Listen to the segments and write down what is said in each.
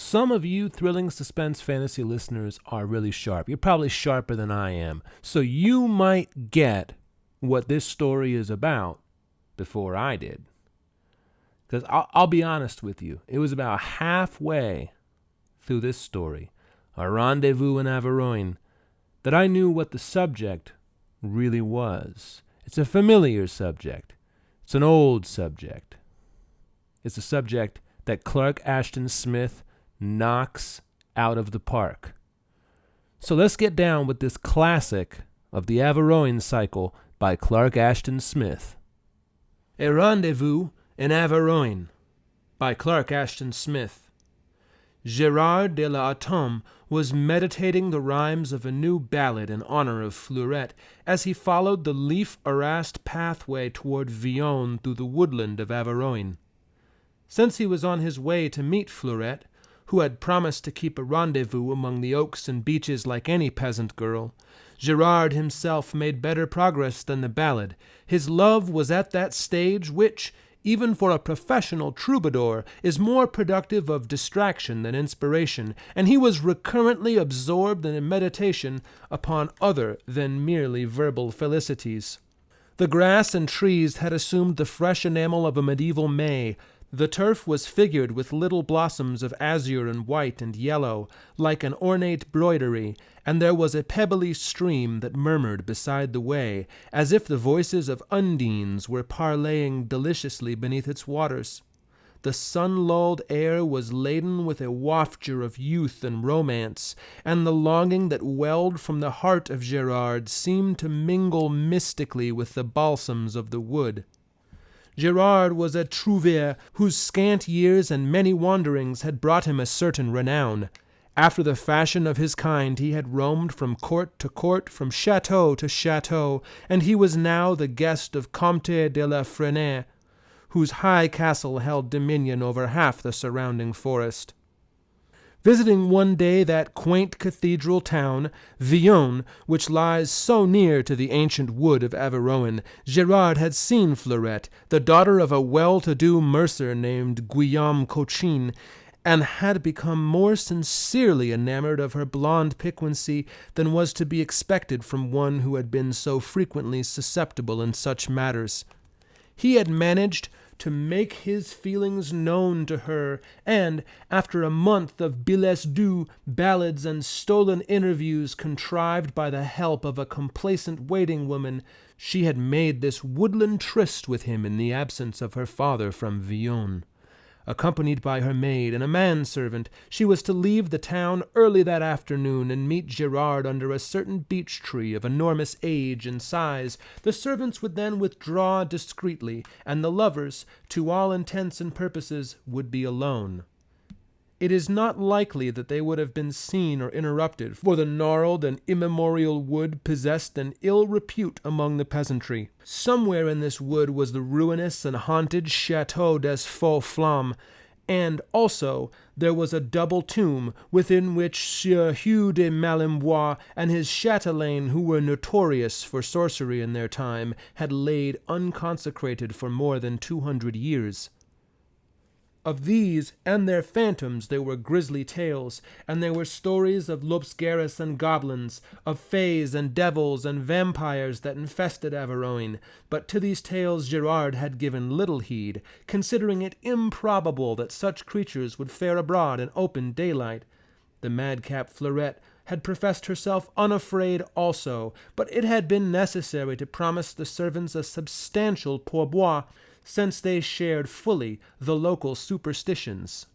Some of you thrilling suspense fantasy listeners are really sharp. You're probably sharper than I am. So you might get what this story is about before I did. Because I'll be honest with you, it was about halfway through this story, A Rendezvouz in Averoigne, that I knew what the subject really was. It's a familiar subject. It's an old subject. It's a subject that Clark Ashton Smith knocks out of the park. So let's get down with this classic of the Averoigne cycle by Clark Ashton Smith. A Rendezvouz in Averoigne by Clark Ashton Smith. Gérard de la Atome was meditating the rhymes of a new ballad in honor of Fleurette as he followed the leaf-harassed pathway toward Villon through the woodland of Averoigne. Since he was on his way to meet Fleurette, who had promised to keep a rendezvous among the oaks and beeches like any peasant girl, Gérard himself made better progress than the ballad. His love was at that stage which, even for a professional troubadour, is more productive of distraction than inspiration, and he was recurrently absorbed in a meditation upon other than merely verbal felicities. The grass and trees had assumed the fresh enamel of a medieval May. The turf was figured with little blossoms of azure and white and yellow, like an ornate broidery, and there was a pebbly stream that murmured beside the way, as if the voices of undines were parleying deliciously beneath its waters. The sun-lulled air was laden with a wafture of youth and romance, and the longing that welled from the heart of Gérard seemed to mingle mystically with the balsams of the wood. Gérard was a trouvère whose scant years and many wanderings had brought him a certain renown. After the fashion of his kind, he had roamed from court to court, from chateau to chateau, and he was now the guest of Comte de la Fresnaye, whose high castle held dominion over half the surrounding forest. Visiting one day that quaint cathedral town, Villon, which lies so near to the ancient wood of Averoigne, Gérard had seen Fleurette, the daughter of a well-to-do mercer named Guillaume Cochin, and had become more sincerely enamored of her blonde piquancy than was to be expected from one who had been so frequently susceptible in such matters. He had managed to make his feelings known to her, and, after a month of billets doux, ballads, and stolen interviews contrived by the help of a complacent waiting-woman, she had made this woodland tryst with him in the absence of her father from Villon. Accompanied by her maid and a manservant, she was to leave the town early that afternoon and meet Gérard under a certain beech tree of enormous age and size. The servants would then withdraw discreetly, and the lovers, to all intents and purposes, would be alone. It is not likely that they would have been seen or interrupted, for the gnarled and immemorial wood possessed an ill repute among the peasantry. Somewhere in this wood was the ruinous and haunted Chateau des Faux Flammes, and also there was a double tomb within which Sieur Hugh de Malembois and his chatelaine, who were notorious for sorcery in their time, had laid unconsecrated for more than 200 years. Of these and their phantoms there were grisly tales, and there were stories of loups-garous and goblins, of fays and devils and vampires that infested Averoigne, but to these tales Gérard had given little heed, considering it improbable that such creatures would fare abroad in open daylight. The madcap Fleurette had professed herself unafraid also, but it had been necessary to promise the servants a substantial pourboire, since they shared fully the local superstitions.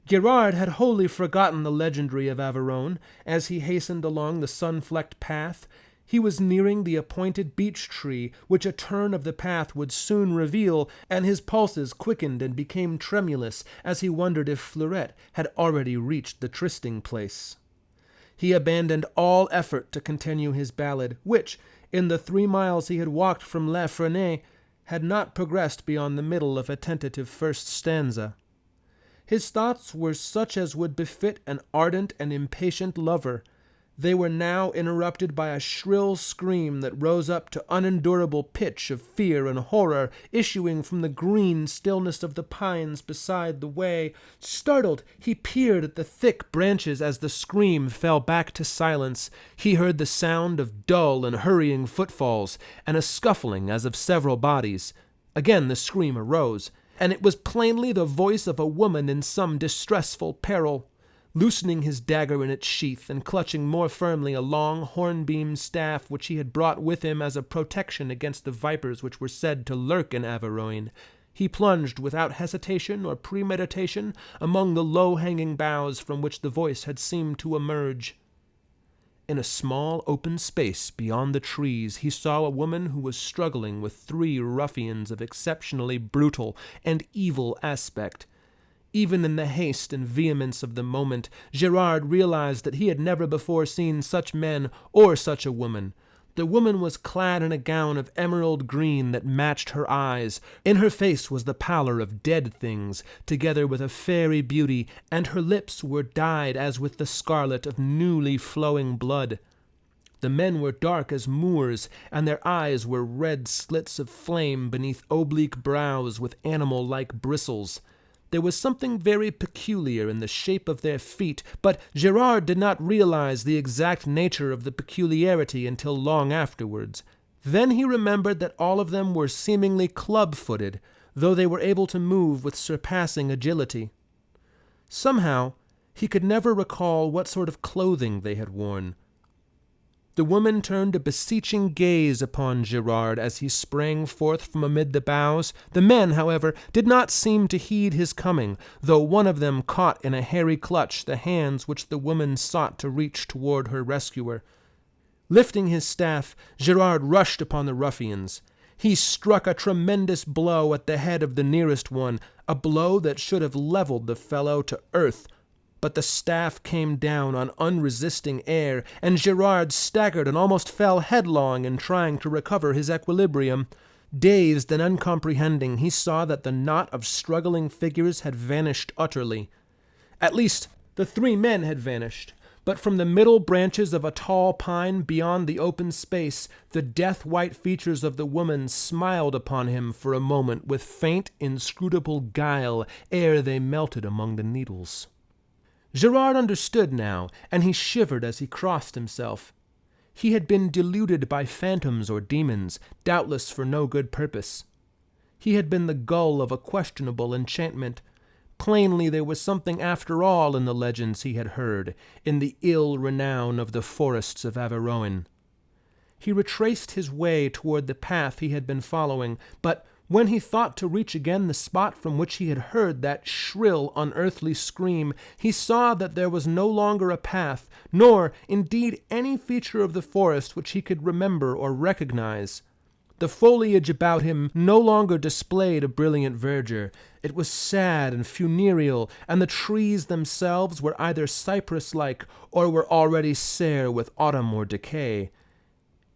Gérard had wholly forgotten the legendary of Averoigne. As he hastened along the sun-flecked path, he was nearing the appointed beech tree, which a turn of the path would soon reveal, and his pulses quickened and became tremulous as he wondered if Fleurette had already reached the trysting-place. He abandoned all effort to continue his ballad, which, in the 3 miles he had walked from La Fresnaye, had not progressed beyond the middle of a tentative first stanza. His thoughts were such as would befit an ardent and impatient lover. They were now interrupted by a shrill scream that rose up to unendurable pitch of fear and horror, issuing from the green stillness of the pines beside the way. Startled, he peered at the thick branches as the scream fell back to silence. He heard the sound of dull and hurrying footfalls, and a scuffling as of several bodies. Again the scream arose, and it was plainly the voice of a woman in some distressful peril. Loosening his dagger in its sheath and clutching more firmly a long hornbeam staff which he had brought with him as a protection against the vipers which were said to lurk in Averoigne, he plunged without hesitation or premeditation among the low-hanging boughs from which the voice had seemed to emerge. In a small open space beyond the trees he saw a woman who was struggling with 3 ruffians of exceptionally brutal and evil aspect. Even in the haste and vehemence of the moment, Gerard realized that he had never before seen such men or such a woman. The woman was clad in a gown of emerald green that matched her eyes. In her face was the pallor of dead things, together with a fairy beauty, and her lips were dyed as with the scarlet of newly flowing blood. The men were dark as Moors, and their eyes were red slits of flame beneath oblique brows with animal-like bristles. There was something very peculiar in the shape of their feet, but Gerard did not realize the exact nature of the peculiarity until long afterwards. Then he remembered that all of them were seemingly club-footed, though they were able to move with surpassing agility. Somehow, he could never recall what sort of clothing they had worn. The woman turned a beseeching gaze upon Gerard as he sprang forth from amid the boughs. The men, however, did not seem to heed his coming, though one of them caught in a hairy clutch the hands which the woman sought to reach toward her rescuer. Lifting his staff, Gerard rushed upon the ruffians. He struck a tremendous blow at the head of the nearest one, a blow that should have leveled the fellow to earth. But the staff came down on unresisting air, and Gerard staggered and almost fell headlong in trying to recover his equilibrium. Dazed and uncomprehending, he saw that the knot of struggling figures had vanished utterly. At least, the 3 men had vanished, but from the middle branches of a tall pine beyond the open space, the death-white features of the woman smiled upon him for a moment with faint, inscrutable guile ere they melted among the needles. Gerard understood now, and he shivered as he crossed himself. He had been deluded by phantoms or demons, doubtless for no good purpose. He had been the gull of a questionable enchantment. Plainly there was something after all in the legends he had heard, in the ill renown of the forests of Averoigne. He retraced his way toward the path he had been following, but when he thought to reach again the spot from which he had heard that shrill, unearthly scream, he saw that there was no longer a path, nor, indeed, any feature of the forest which he could remember or recognize. The foliage about him no longer displayed a brilliant verdure. It was sad and funereal, and the trees themselves were either cypress-like or were already sere with autumn or decay.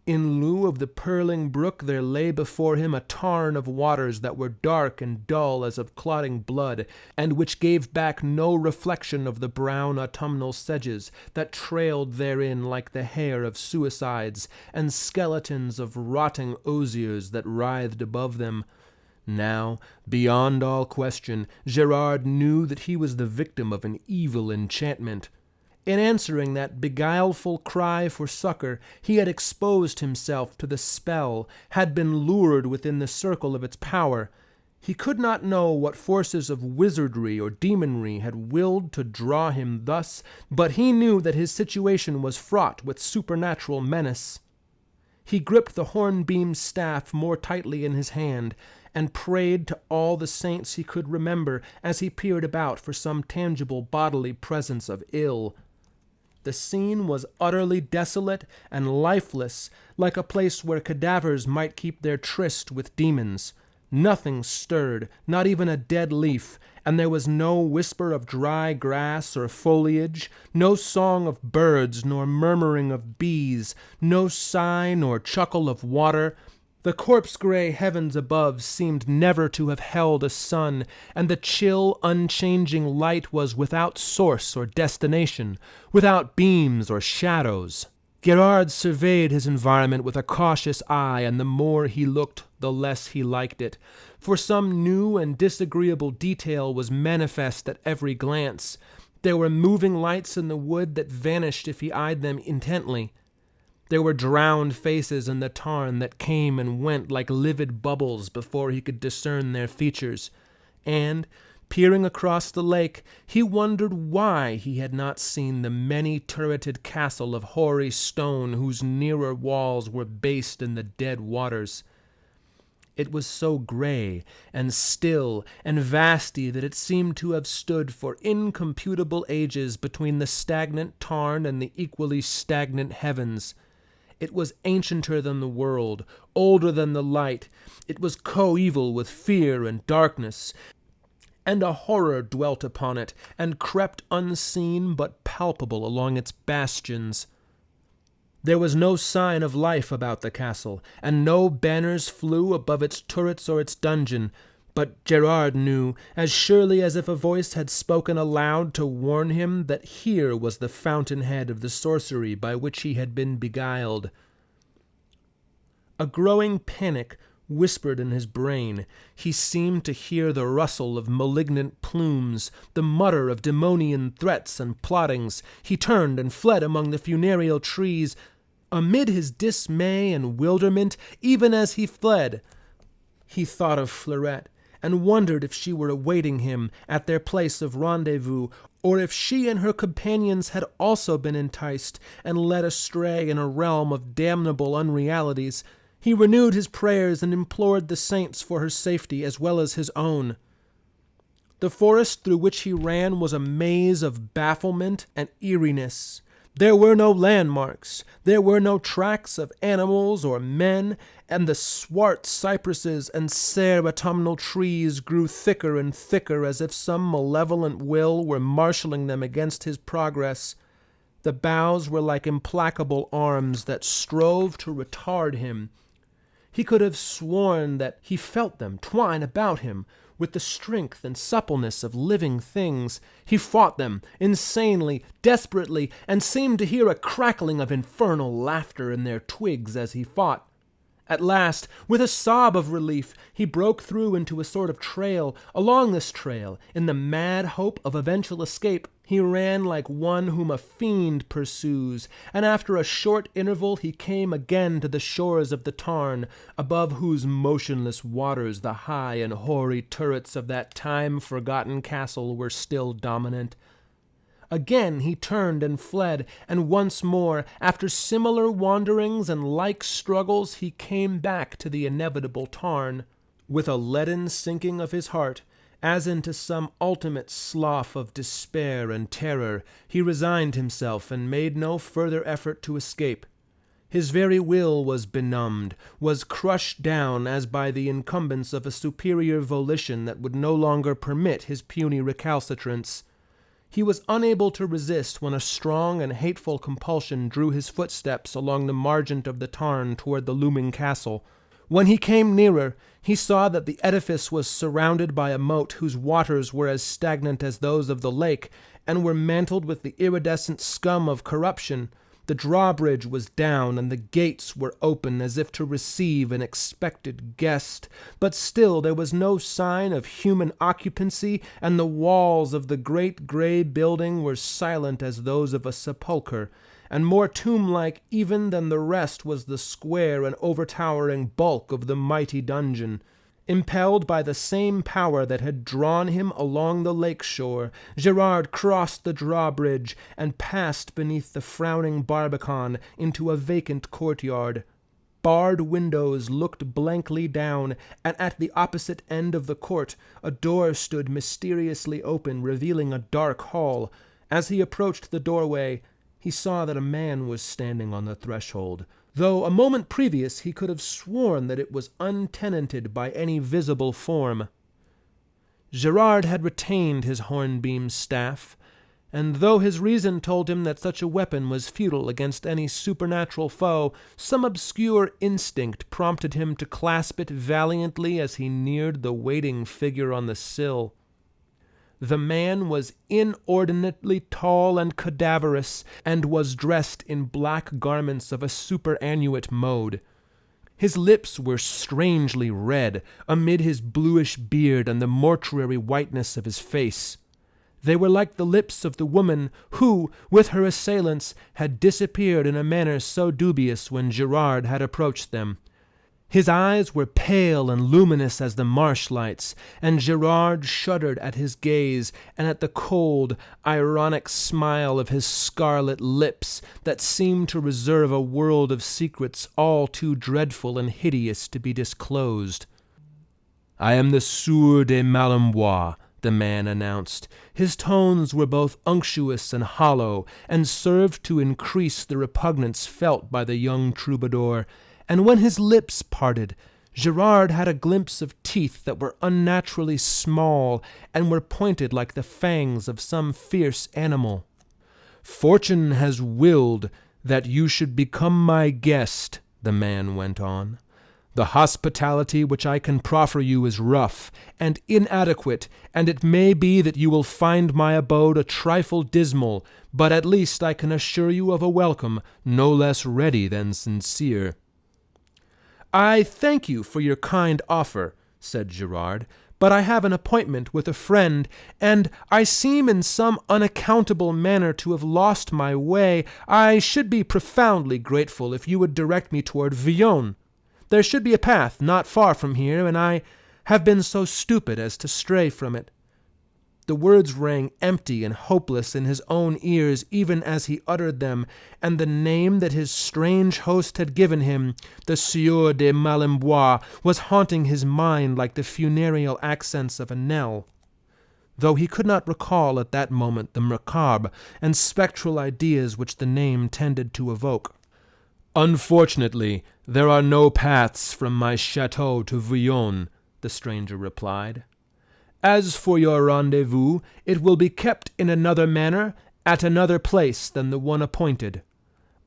In lieu of the purling brook there lay before him a tarn of waters that were dark and dull as of clotting blood, and which gave back no reflection of the brown autumnal sedges that trailed therein like the hair of suicides, and skeletons of rotting osiers that writhed above them. Now, beyond all question, Gerard knew that he was the victim of an evil enchantment. In answering that beguileful cry for succor, he had exposed himself to the spell, had been lured within the circle of its power. He could not know what forces of wizardry or demonry had willed to draw him thus, but he knew that his situation was fraught with supernatural menace. He gripped the hornbeam staff more tightly in his hand, and prayed to all the saints he could remember as he peered about for some tangible bodily presence of ill. The scene was utterly desolate and lifeless, like a place where cadavers might keep their tryst with demons. Nothing stirred, not even a dead leaf, and there was no whisper of dry grass or foliage, no song of birds nor murmuring of bees, no sigh nor chuckle of water. The corpse-gray heavens above seemed never to have held a sun, and the chill, unchanging light was without source or destination, without beams or shadows. Gerard surveyed his environment with a cautious eye, and the more he looked, the less he liked it, for some new and disagreeable detail was manifest at every glance. There were moving lights in the wood that vanished if he eyed them intently. There were drowned faces in the tarn that came and went like livid bubbles before he could discern their features, and, peering across the lake, he wondered why he had not seen the many-turreted castle of hoary stone whose nearer walls were based in the dead waters. It was so grey and still and vasty that it seemed to have stood for incomputable ages between the stagnant tarn and the equally stagnant heavens. It was ancienter than the world, older than the light. It was coeval with fear and darkness, and a horror dwelt upon it, and crept unseen but palpable along its bastions. There was no sign of life about the castle, and no banners flew above its turrets or its dungeon, but Gerard knew, as surely as if a voice had spoken aloud to warn him, that here was the fountainhead of the sorcery by which he had been beguiled. A growing panic whispered in his brain. He seemed to hear the rustle of malignant plumes, the mutter of demonian threats and plottings. He turned and fled among the funereal trees. Amid his dismay and wilderment, even as he fled, he thought of Fleurette, and wondered if she were awaiting him at their place of rendezvous, or if she and her companions had also been enticed and led astray in a realm of damnable unrealities. He renewed his prayers and implored the saints for her safety as well as his own. The forest through which he ran was a maze of bafflement and eeriness. There were no landmarks, there were no tracks of animals or men, and the swart cypresses and sere autumnal trees grew thicker and thicker as if some malevolent will were marshalling them against his progress. The boughs were like implacable arms that strove to retard him. He could have sworn that he felt them twine about him with the strength and suppleness of living things. He fought them, insanely, desperately, and seemed to hear a crackling of infernal laughter in their twigs as he fought. At last, with a sob of relief, he broke through into a sort of trail. Along this trail, in the mad hope of eventual escape, he ran like one whom a fiend pursues, and after a short interval he came again to the shores of the tarn, above whose motionless waters the high and hoary turrets of that time-forgotten castle were still dominant. Again he turned and fled, and once more, after similar wanderings and like struggles, he came back to the inevitable tarn. With a leaden sinking of his heart, as into some ultimate slough of despair and terror, he resigned himself and made no further effort to escape. His very will was benumbed, was crushed down as by the incumbents of a superior volition that would no longer permit his puny recalcitrance. He was unable to resist when a strong and hateful compulsion drew his footsteps along the margent of the tarn toward the looming castle. When he came nearer, he saw that the edifice was surrounded by a moat whose waters were as stagnant as those of the lake, and were mantled with the iridescent scum of corruption. The drawbridge was down, and the gates were open as if to receive an expected guest, but still there was no sign of human occupancy, and the walls of the great grey building were silent as those of a sepulchre, and more tomb-like even than the rest was the square and overtowering bulk of the mighty dungeon. Impelled by the same power that had drawn him along the lake shore, Gerard crossed the drawbridge and passed beneath the frowning barbican into a vacant courtyard. Barred windows looked blankly down, and at the opposite end of the court a door stood mysteriously open, revealing a dark hall. As he approached the doorway, he saw that a man was standing on the threshold, though a moment previous he could have sworn that it was untenanted by any visible form. Gerard had retained his hornbeam staff, and though his reason told him that such a weapon was futile against any supernatural foe, some obscure instinct prompted him to clasp it valiantly as he neared the waiting figure on the sill. The man was inordinately tall and cadaverous, and was dressed in black garments of a superannuate mode. His lips were strangely red, amid his bluish beard and the mortuary whiteness of his face. They were like the lips of the woman who, with her assailants, had disappeared in a manner so dubious when Gerard had approached them. His eyes were pale and luminous as the marsh lights, and Gerard shuddered at his gaze and at the cold, ironic smile of his scarlet lips that seemed to reserve a world of secrets all too dreadful and hideous to be disclosed. "I am the Sieur de Malembois," the man announced. His tones were both unctuous and hollow, and served to increase the repugnance felt by the young troubadour. And when his lips parted, Gerard had a glimpse of teeth that were unnaturally small and were pointed like the fangs of some fierce animal. "Fortune has willed that you should become my guest," the man went on. "The hospitality which I can proffer you is rough and inadequate, and it may be that you will find my abode a trifle dismal, but at least I can assure you of a welcome no less ready than sincere." "I thank you for your kind offer," said Gerard, "but I have an appointment with a friend, and I seem in some unaccountable manner to have lost my way. I should be profoundly grateful if you would direct me toward Villon. There should be a path not far from here, and I have been so stupid as to stray from it." The words rang empty and hopeless in his own ears even as he uttered them, and the name that his strange host had given him, the Sieur de Malembois, was haunting his mind like the funereal accents of a knell. Though he could not recall at that moment the macabre and spectral ideas which the name tended to evoke. "Unfortunately, there are no paths from my chateau to Villon," the stranger replied. "As for your rendezvous, it will be kept in another manner, at another place than the one appointed.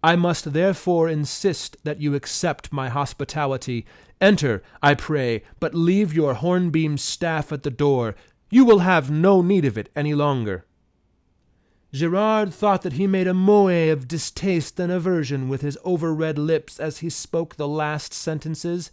I must therefore insist that you accept my hospitality. Enter, I pray, but leave your hornbeam staff at the door. You will have no need of it any longer." Gerard thought that he made a moue of distaste and aversion with his over-red lips as he spoke the last sentences,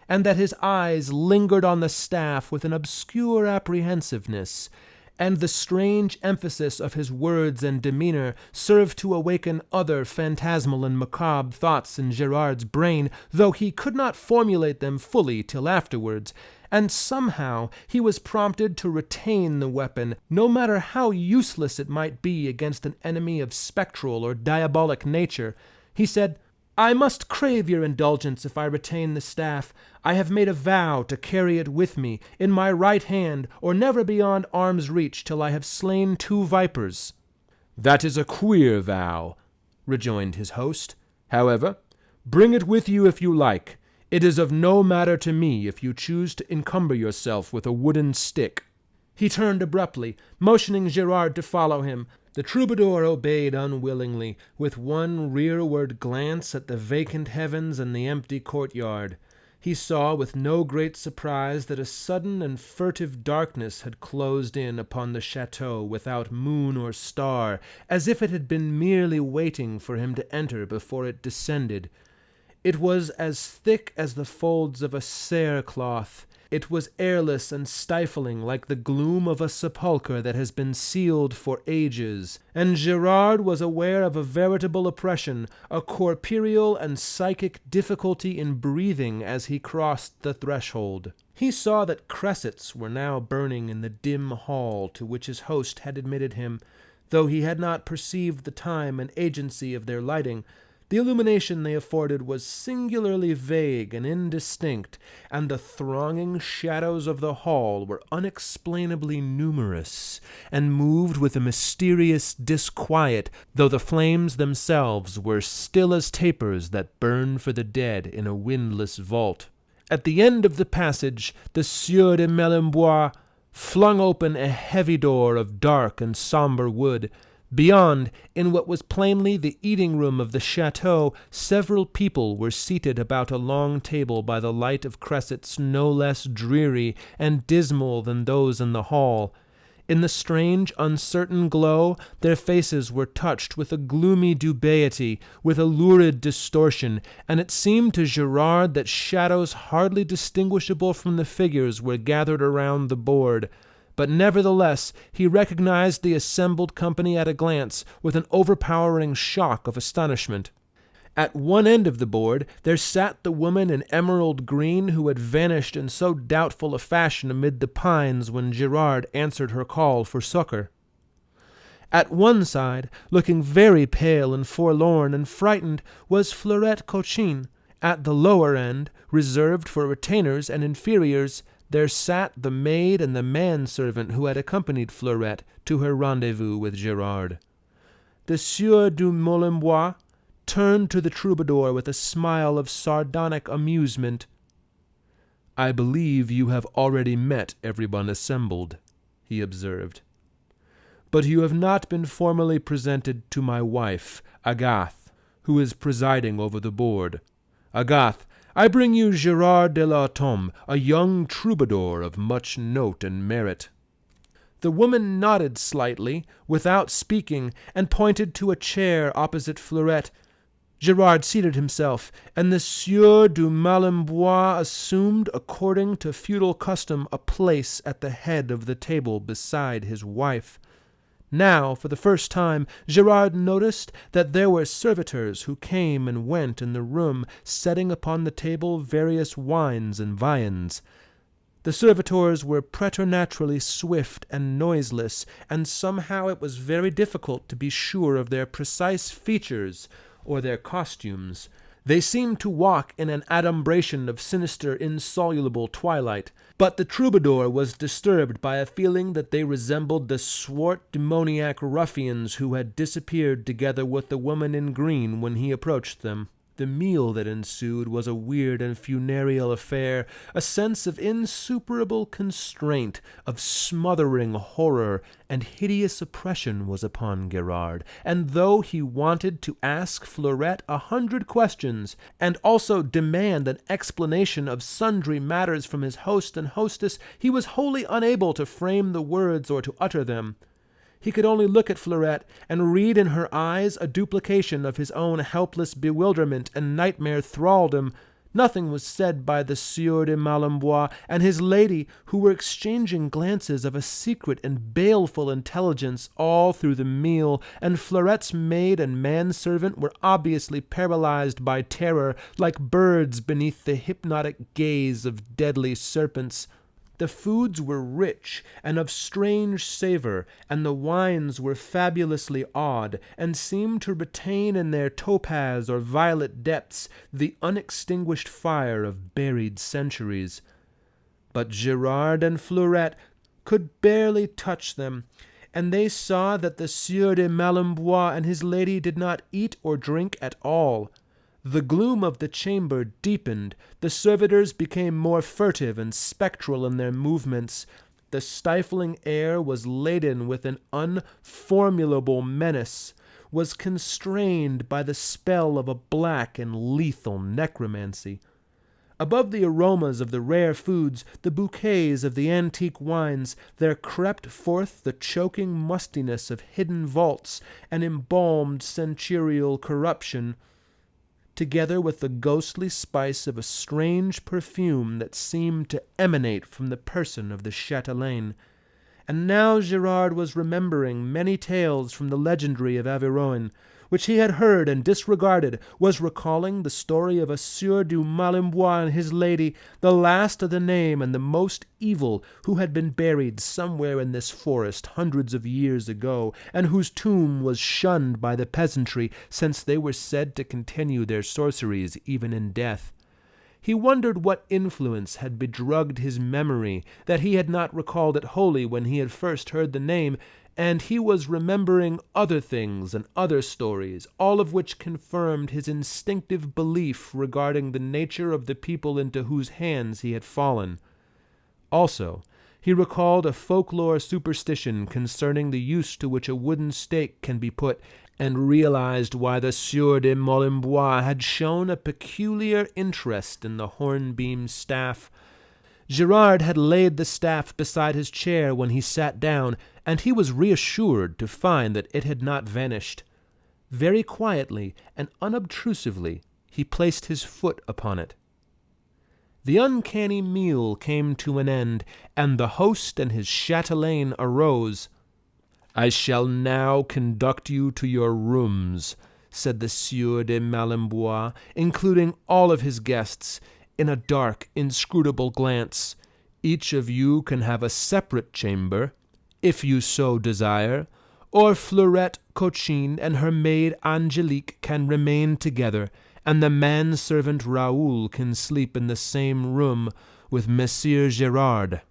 and that his eyes lingered on the staff with an obscure apprehensiveness, and the strange emphasis of his words and demeanor served to awaken other phantasmal and macabre thoughts in Gerard's brain, though he could not formulate them fully till afterwards, and somehow he was prompted to retain the weapon, no matter how useless it might be against an enemy of spectral or diabolic nature. He said, "I must crave your indulgence if I retain the staff. I have made a vow to carry it with me in my right hand, or never beyond arm's reach till I have slain 2 vipers." "That is a queer vow," rejoined his host. "However, bring it with you if you like. It is of no matter to me if you choose to encumber yourself with a wooden stick." He turned abruptly, motioning Gerard to follow him. The troubadour obeyed unwillingly, with one rearward glance at the vacant heavens and the empty courtyard. He saw with no great surprise that a sudden and furtive darkness had closed in upon the chateau without moon or star, as if it had been merely waiting for him to enter before it descended. It was as thick as the folds of a cerecloth. It was airless and stifling like the gloom of a sepulchre that has been sealed for ages, and Gerard was aware of a veritable oppression, a corporeal and psychic difficulty in breathing as he crossed the threshold. He saw that cressets were now burning in the dim hall to which his host had admitted him, though he had not perceived the time and agency of their lighting. The illumination they afforded was singularly vague and indistinct, and the thronging shadows of the hall were unexplainably numerous, and moved with a mysterious disquiet, though the flames themselves were still as tapers that burn for the dead in a windless vault. At the end of the passage, the Sieur de Malembois flung open a heavy door of dark and sombre wood. Beyond, in what was plainly the eating room of the chateau, several people were seated about a long table by the light of cressets no less dreary and dismal than those in the hall. In the strange, uncertain glow, their faces were touched with a gloomy dubiety, with a lurid distortion, and it seemed to Gerard that shadows hardly distinguishable from the figures were gathered around the board. But nevertheless he recognized the assembled company at a glance, with an overpowering shock of astonishment. At one end of the board there sat the woman in emerald green who had vanished in so doubtful a fashion amid the pines when Gerard answered her call for succor. At one side, looking very pale and forlorn and frightened, was Fleurette Cochin. At the lower end, reserved for retainers and inferiors, there sat the maid and the manservant who had accompanied Fleurette to her rendezvous with Gerard. The Sieur du Moulin-Bois turned to the troubadour with a smile of sardonic amusement. "I believe you have already met everyone assembled," he observed. "But you have not been formally presented to my wife, Agathe, who is presiding over the board. Agathe, I bring you Gerard de la Tombe, a young troubadour of much note and merit." The woman nodded slightly, without speaking, and pointed to a chair opposite Fleurette. Gerard seated himself, and the Sieur du Moulin-Bois assumed, according to feudal custom, a place at the head of the table beside his wife. Now, for the first time, Gerard noticed that there were servitors who came and went in the room, setting upon the table various wines and viands. The servitors were preternaturally swift and noiseless, and somehow it was very difficult to be sure of their precise features or their costumes. They seemed to walk in an adumbration of sinister, insoluble twilight. But the troubadour was disturbed by a feeling that they resembled the swart demoniac ruffians who had disappeared together with the woman in green when he approached them. The meal that ensued was a weird and funereal affair. A sense of insuperable constraint, of smothering horror and hideous oppression was upon Gerard, and though he wanted to ask Fleurette 100 questions, and also demand an explanation of sundry matters from his host and hostess, he was wholly unable to frame the words or to utter them. He could only look at Fleurette and read in her eyes a duplication of his own helpless bewilderment and nightmare thraldom. Nothing was said by the Sieur de Moulin-Bois and his lady, who were exchanging glances of a secret and baleful intelligence all through the meal, and Fleurette's maid and manservant were obviously paralyzed by terror, like birds beneath the hypnotic gaze of deadly serpents. The foods were rich and of strange savor, and the wines were fabulously odd, and seemed to retain in their topaz or violet depths the unextinguished fire of buried centuries. But Gerard and Fleurette could barely touch them, and they saw that the Sieur de Moulin-Bois and his lady did not eat or drink at all. The gloom of the chamber deepened, the servitors became more furtive and spectral in their movements, the stifling air was laden with an unformulable menace, was constrained by the spell of a black and lethal necromancy. Above the aromas of the rare foods, the bouquets of the antique wines, there crept forth the choking mustiness of hidden vaults and embalmed centurial corruption, together with the ghostly spice of a strange perfume that seemed to emanate from the person of the chatelaine. And now Gerard was remembering many tales from the legendary of Averoigne, which he had heard and disregarded, was recalling the story of a Sieur du Moulin-Bois and his lady, the last of the name and the most evil, who had been buried somewhere in this forest hundreds of years ago, and whose tomb was shunned by the peasantry, since they were said to continue their sorceries even in death. He wondered what influence had bedrugged his memory, that he had not recalled it wholly when he had first heard the name, and he was remembering other things and other stories, all of which confirmed his instinctive belief regarding the nature of the people into whose hands he had fallen. Also, He recalled a folklore superstition concerning the use to which a wooden stake can be put, and realized why the Sieur de Malembois had shown a peculiar interest in the hornbeam staff. Gerard had laid the staff beside his chair when he sat down, and he was reassured to find that it had not vanished. Very quietly and unobtrusively he placed his foot upon it. The uncanny meal came to an end, and the host and his chatelaine arose. "I shall now conduct you to your rooms," said the Sieur de Malembois, including all of his guests, in a dark, inscrutable glance. "Each of you can have a separate chamber, if you so desire, or Fleurette Cochin and her maid Angelique can remain together, and the manservant Raoul can sleep in the same room with Monsieur Gerard."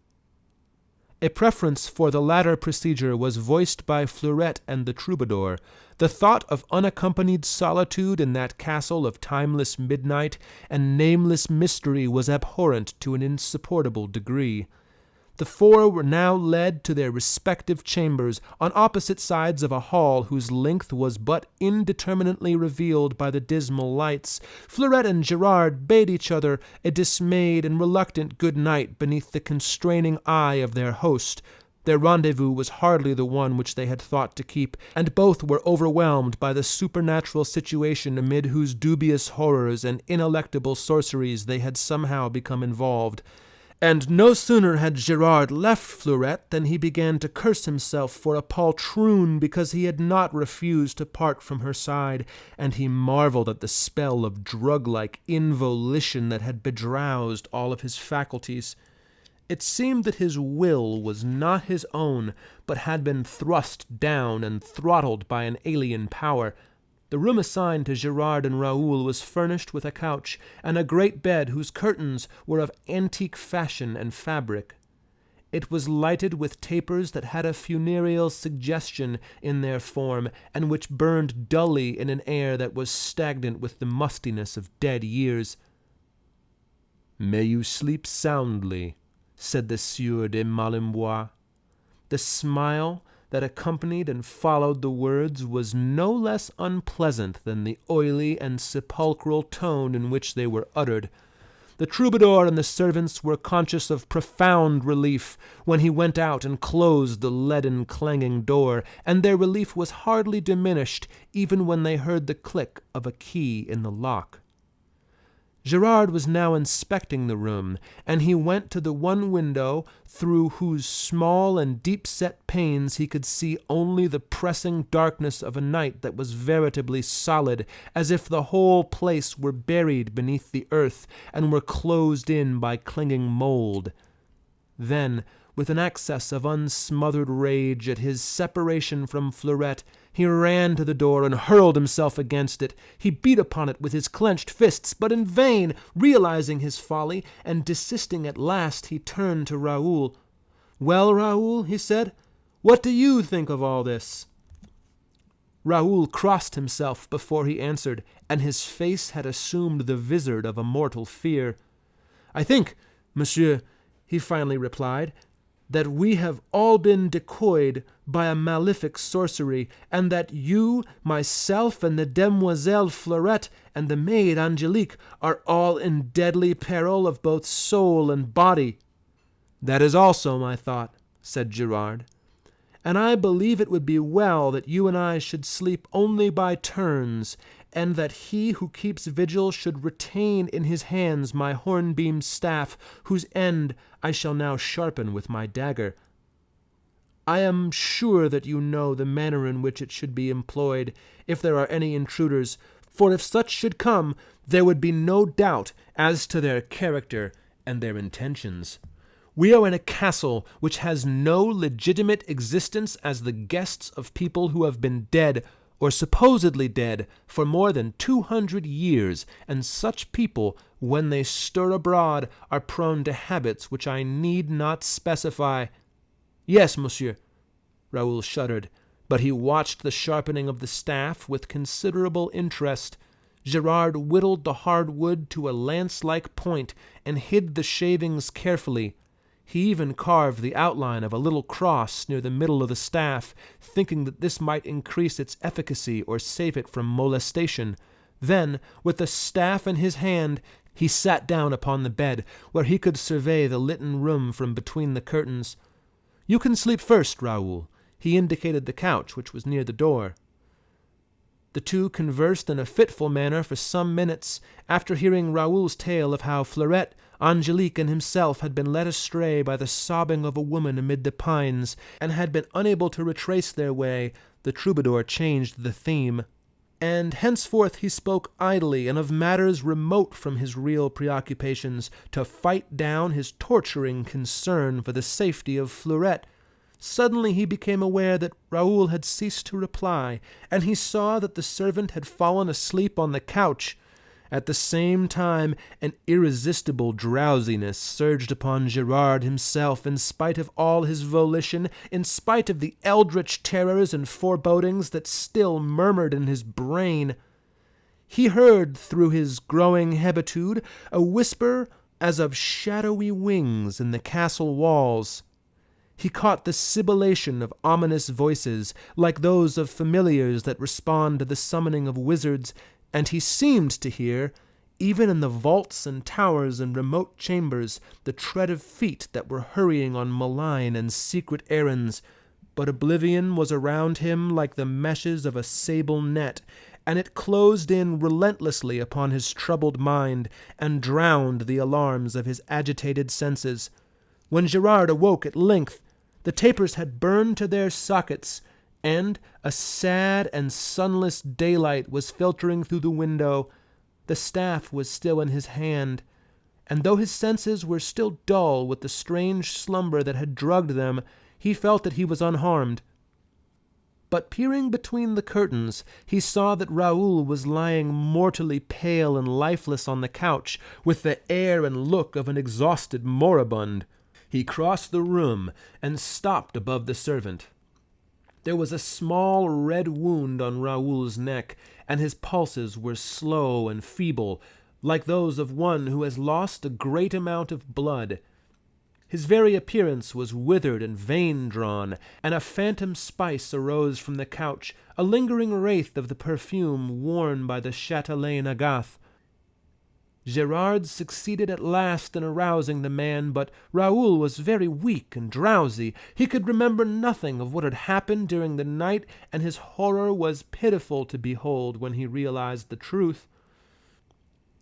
A preference for the latter procedure was voiced by Fleurette and the troubadour. The thought of unaccompanied solitude in that castle of timeless midnight and nameless mystery was abhorrent to an insupportable degree. The four were now led to their respective chambers on opposite sides of a hall whose length was but indeterminately revealed by the dismal lights. Fleurette and Gerard bade each other a dismayed and reluctant good night beneath the constraining eye of their host. Their rendezvous was hardly the one which they had thought to keep, and both were overwhelmed by the supernatural situation amid whose dubious horrors and ineluctable sorceries they had somehow become involved. And no sooner had Gerard left Fleurette than he began to curse himself for a poltroon because he had not refused to part from her side, and he marveled at the spell of drug-like involition that had bedrowsed all of his faculties. It seemed that his will was not his own, but had been thrust down and throttled by an alien power. The room assigned to Gerard and Raoul was furnished with a couch and a great bed whose curtains were of antique fashion and fabric. It was lighted with tapers that had a funereal suggestion in their form, and which burned dully in an air that was stagnant with the mustiness of dead years. "May you sleep soundly," said the Sieur de Malembois. The smile that accompanied and followed the words was no less unpleasant than the oily and sepulchral tone in which they were uttered. The troubadour and the servants were conscious of profound relief when he went out and closed the leaden clanging door, and their relief was hardly diminished even when they heard the click of a key in the lock. Gerard was now inspecting the room, and he went to the one window through whose small and deep-set panes he could see only the pressing darkness of a night that was veritably solid, as if the whole place were buried beneath the earth and were closed in by clinging mold. Then, with an access of unsmothered rage at his separation from Fleurette, he ran to the door and hurled himself against it. He beat upon it with his clenched fists, but in vain. Realizing his folly, and desisting at last, he turned to Raoul. "Well, Raoul," he said, "what do you think of all this?" Raoul crossed himself before he answered, and his face had assumed the vizard of a mortal fear. "I think, monsieur," he finally replied, "that we have all been decoyed by a malefic sorcery, and that you, myself, and the demoiselle Fleurette, and the maid Angelique are all in deadly peril of both soul and body." "That is also my thought," said Gerard, "and I believe it would be well that you and I should sleep only by turns, and that he who keeps vigil should retain in his hands my hornbeam staff, whose end I shall now sharpen with my dagger. I am sure that you know the manner in which it should be employed, if there are any intruders, for if such should come, there would be no doubt as to their character and their intentions. We are in a castle which has no legitimate existence as the guests of people who have been dead, or supposedly dead, for more than 200 years, and such people, when they stir abroad, are prone to habits which I need not specify." "Yes, monsieur." Raoul shuddered, but he watched the sharpening of the staff with considerable interest. Gerard whittled the hard wood to a lance-like point, and hid the shavings carefully. He even carved the outline of a little cross near the middle of the staff, thinking that this might increase its efficacy or save it from molestation. Then, with the staff in his hand, he sat down upon the bed, where he could survey the litten room from between the curtains. "You can sleep first, Raoul." He indicated the couch, which was near the door. The two conversed in a fitful manner for some minutes, after hearing Raoul's tale of how Fleurette, Angelique, and himself had been led astray by the sobbing of a woman amid the pines, and had been unable to retrace their way. The troubadour changed the theme, and henceforth he spoke idly and of matters remote from his real preoccupations, to fight down his torturing concern for the safety of Fleurette. Suddenly he became aware that Raoul had ceased to reply, and he saw that the servant had fallen asleep on the couch. At the same time, an irresistible drowsiness surged upon Gerard himself, in spite of all his volition, in spite of the eldritch terrors and forebodings that still murmured in his brain. He heard, through his growing hebetude, a whisper as of shadowy wings in the castle walls. He caught the sibilation of ominous voices, like those of familiars that respond to the summoning of wizards, and he seemed to hear, even in the vaults and towers and remote chambers, the tread of feet that were hurrying on malign and secret errands. But oblivion was around him like the meshes of a sable net, and it closed in relentlessly upon his troubled mind, and drowned the alarms of his agitated senses. When Gerard awoke at length, the tapers had burned to their sockets, and a sad and sunless daylight was filtering through the window. The staff was still in his hand, and though his senses were still dull with the strange slumber that had drugged them, he felt that he was unharmed. But peering between the curtains, he saw that Raoul was lying mortally pale and lifeless on the couch, with the air and look of an exhausted moribund. He crossed the room and stopped above the servant. There was a small red wound on Raoul's neck, and his pulses were slow and feeble, like those of one who has lost a great amount of blood. His very appearance was withered and vein-drawn, and a phantom spice arose from the couch, a lingering wraith of the perfume worn by the chatelaine Agathe. Gerard succeeded at last in arousing the man, but Raoul was very weak and drowsy. He could remember nothing of what had happened during the night, and his horror was pitiful to behold when he realized the truth.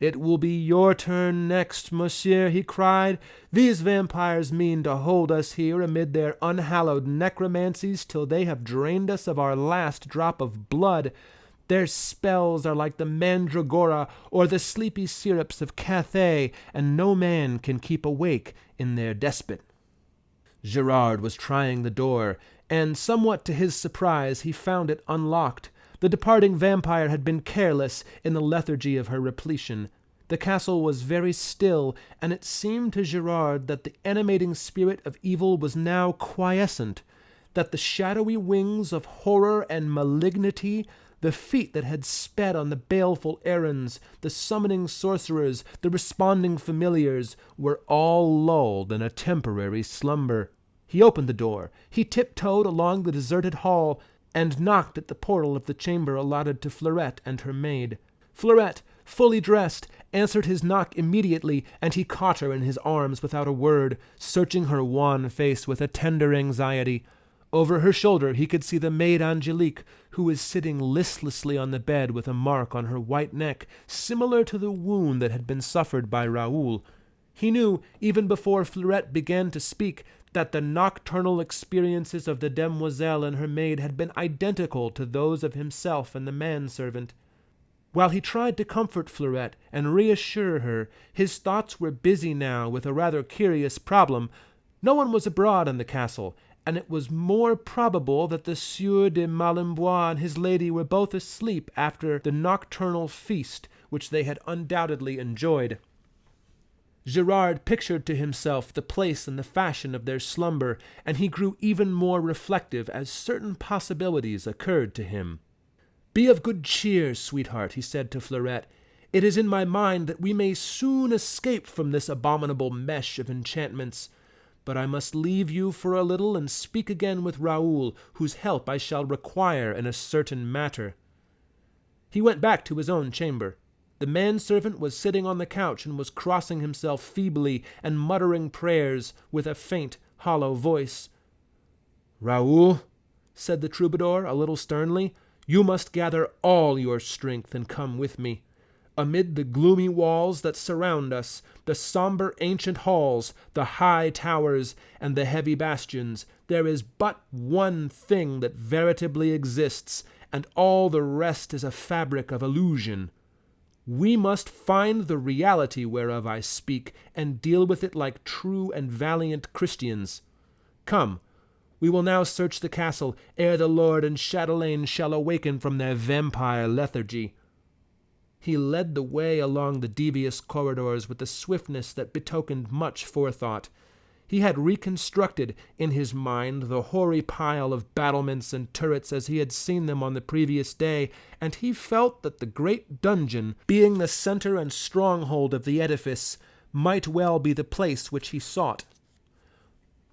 "It will be your turn next, monsieur," he cried. "These vampires mean to hold us here amid their unhallowed necromancies till they have drained us of our last drop of blood. Their spells are like the mandragora or the sleepy syrups of Cathay, and no man can keep awake in their despot." Gerard was trying the door, and somewhat to his surprise he found it unlocked. The departing vampire had been careless in the lethargy of her repletion. The castle was very still, and it seemed to Gerard that the animating spirit of evil was now quiescent, that the shadowy wings of horror and malignity, the feet that had sped on the baleful errands, the summoning sorcerers, the responding familiars, were all lulled in a temporary slumber. He opened the door. He tiptoed along the deserted hall, and knocked at the portal of the chamber allotted to Fleurette and her maid. Fleurette, fully dressed, answered his knock immediately, and he caught her in his arms without a word, searching her wan face with a tender anxiety. Over her shoulder he could see the maid Angelique, who was sitting listlessly on the bed with a mark on her white neck, similar to the wound that had been suffered by Raoul. He knew, even before Fleurette began to speak, that the nocturnal experiences of the demoiselle and her maid had been identical to those of himself and the manservant. While he tried to comfort Fleurette and reassure her, his thoughts were busy now with a rather curious problem. No one was abroad in the castle, and it was more probable that the Sieur de Malembois and his lady were both asleep after the nocturnal feast which they had undoubtedly enjoyed. Gerard pictured to himself the place and the fashion of their slumber, and he grew even more reflective as certain possibilities occurred to him. "Be of good cheer, sweetheart," he said to Fleurette. "It is in my mind that we may soon escape from this abominable mesh of enchantments. but I must leave you for a little and speak again with Raoul, whose help I shall require in a certain matter." He went back to his own chamber. The manservant was sitting on the couch and was crossing himself feebly and muttering prayers with a faint, hollow voice. "Raoul," said the troubadour a little sternly, "you must gather all your strength and come with me. Amid the gloomy walls that surround us, the somber ancient halls, the high towers, and the heavy bastions, there is but one thing that veritably exists, and all the rest is a fabric of illusion. We must find the reality whereof I speak, and deal with it like true and valiant Christians. Come, we will now search the castle, ere the lord and chatelaine shall awaken from their vampire lethargy." He led the way along the devious corridors with a swiftness that betokened much forethought. He had reconstructed in his mind the hoary pile of battlements and turrets as he had seen them on the previous day, and he felt that the great dungeon, being the center and stronghold of the edifice, might well be the place which he sought.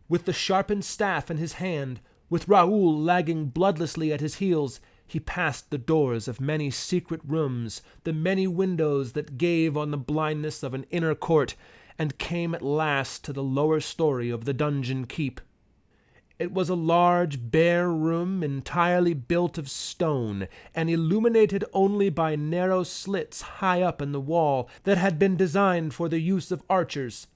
With the sharpened staff in his hand, with Raoul lagging bloodlessly at his heels, he passed the doors of many secret rooms, the many windows that gave on the blindness of an inner court, and came at last to the lower story of the dungeon keep. It was a large, bare room entirely built of stone, and illuminated only by narrow slits high up in the wall that had been designed for the use of archers.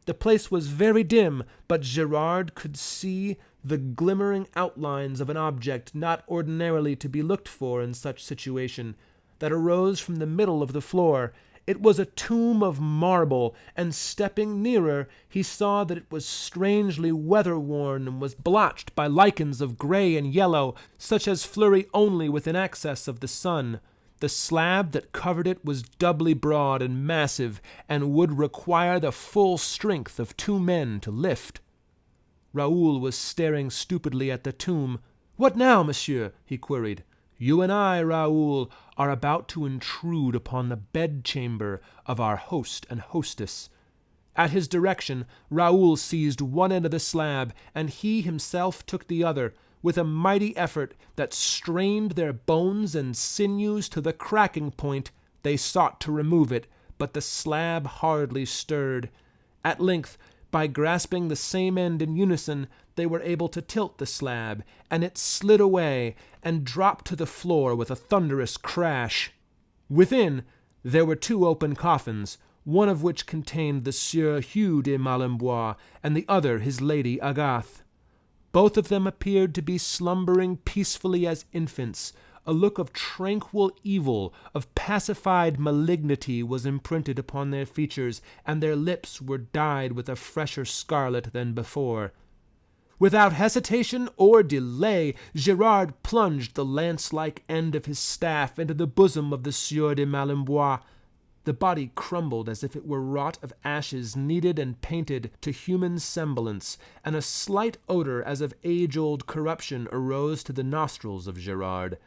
The place was very dim, but Gerard could see the glimmering outlines of an object not ordinarily to be looked for in such situation, that arose from the middle of the floor. It was a tomb of marble, and stepping nearer, he saw that it was strangely weather-worn and was blotched by lichens of grey and yellow, such as flurry only with an excess of the sun. The slab that covered it was doubly broad and massive, and would require the full strength of 2 men to lift. Raoul was staring stupidly at the tomb. "What now, monsieur?" he queried. "You and I, Raoul, are about to intrude upon the bedchamber of our host and hostess." At his direction, Raoul seized one end of the slab, and he himself took the other. With a mighty effort that strained their bones and sinews to the cracking point, they sought to remove it, but the slab hardly stirred. At length, by grasping the same end in unison, they were able to tilt the slab, and it slid away and dropped to the floor with a thunderous crash. Within, there were 2 open coffins, one of which contained the Sieur Hugh de Malembois, and the other his lady Agathe. Both of them appeared to be slumbering peacefully as infants. A look of tranquil evil, of pacified malignity was imprinted upon their features, and their lips were dyed with a fresher scarlet than before. Without hesitation or delay, Gerard plunged the lance-like end of his staff into the bosom of the Sieur de Malembois. The body crumbled as if it were wrought of ashes kneaded and painted to human semblance, and a slight odor as of age-old corruption arose to the nostrils of Gerard.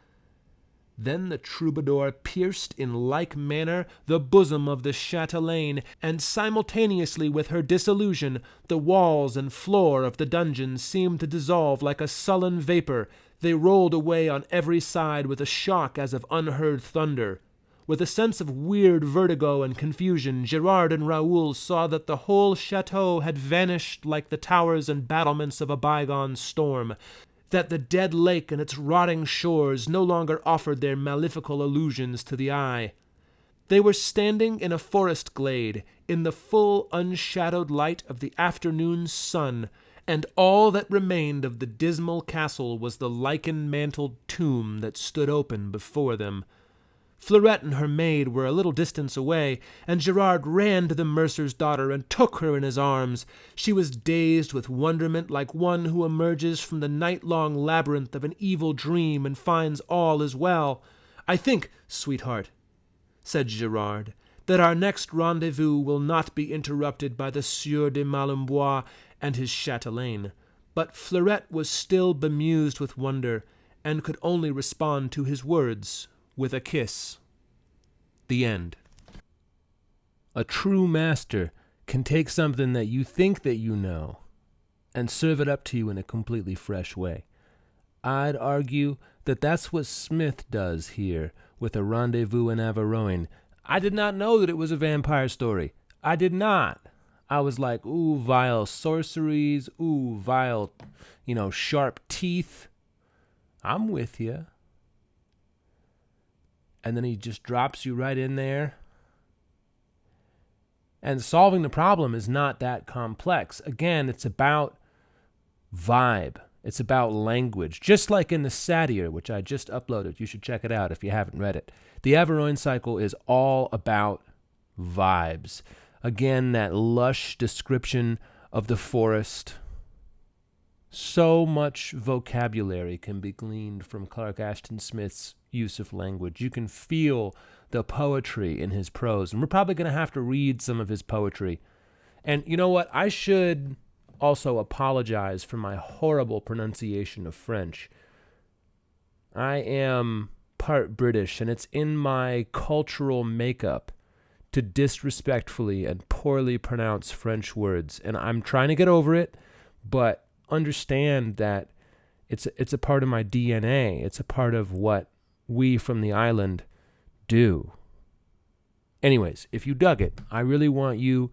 Then the troubadour pierced in like manner the bosom of the chatelaine, and simultaneously with her dissolution, the walls and floor of the dungeon seemed to dissolve like a sullen vapor. They rolled away on every side with a shock as of unheard thunder. With a sense of weird vertigo and confusion, Gerard and Raoul saw that the whole chateau had vanished like the towers and battlements of a bygone storm, that the dead lake and its rotting shores no longer offered their malefical illusions to the eye. They were standing in a forest glade, in the full unshadowed light of the afternoon sun, and all that remained of the dismal castle was the lichen-mantled tomb that stood open before them. Fleurette and her maid were a little distance away, and Gerard ran to the mercer's daughter and took her in his arms. She was dazed with wonderment like one who emerges from the night-long labyrinth of an evil dream and finds all is well. "I think, sweetheart," said Gerard, "that our next rendezvous will not be interrupted by the Sieur de Malembois and his chatelaine." But Fleurette was still bemused with wonder, and could only respond to his words with a kiss. The end. A true master can take something that you think that you know and serve it up to you in a completely fresh way. I'd argue that that's what Smith does here with A Rendezvouz in Averoigne. I did not know that it was a vampire story. I did not. I was like, ooh, vile sorceries, ooh, vile, sharp teeth. I'm with you. And then he just drops you right in there. And solving the problem is not that complex. Again, it's about vibe. It's about language. Just like in the Satire, which I just uploaded. You should check it out if you haven't read it. The Averoigne cycle is all about vibes. Again, that lush description of the forest. So much vocabulary can be gleaned from Clark Ashton Smith's use of language. You can feel the poetry in his prose. And we're probably going to have to read some of his poetry. And you know what? I should also apologize for my horrible pronunciation of French. I am part British, and it's in my cultural makeup to disrespectfully and poorly pronounce French words. And I'm trying to get over it, but understand that it's a part of my DNA. It's a part of what we from the island do. Anyways, if you dug it, I really want you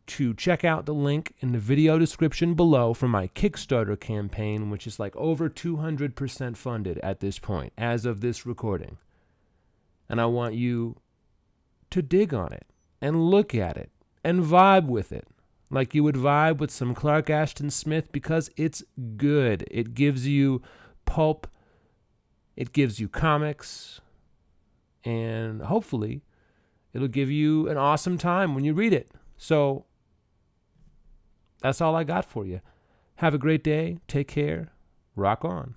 to check out the link in the video description below for my Kickstarter campaign, which is like over 200% funded at this point, as of this recording. And I want you to dig on it and look at it and vibe with it like you would vibe with some Clark Ashton Smith, because it's good. It gives you pulp. It gives you comics. And hopefully it'll give you an awesome time when you read it. So that's all I got for you. Have a great day. Take care. Rock on.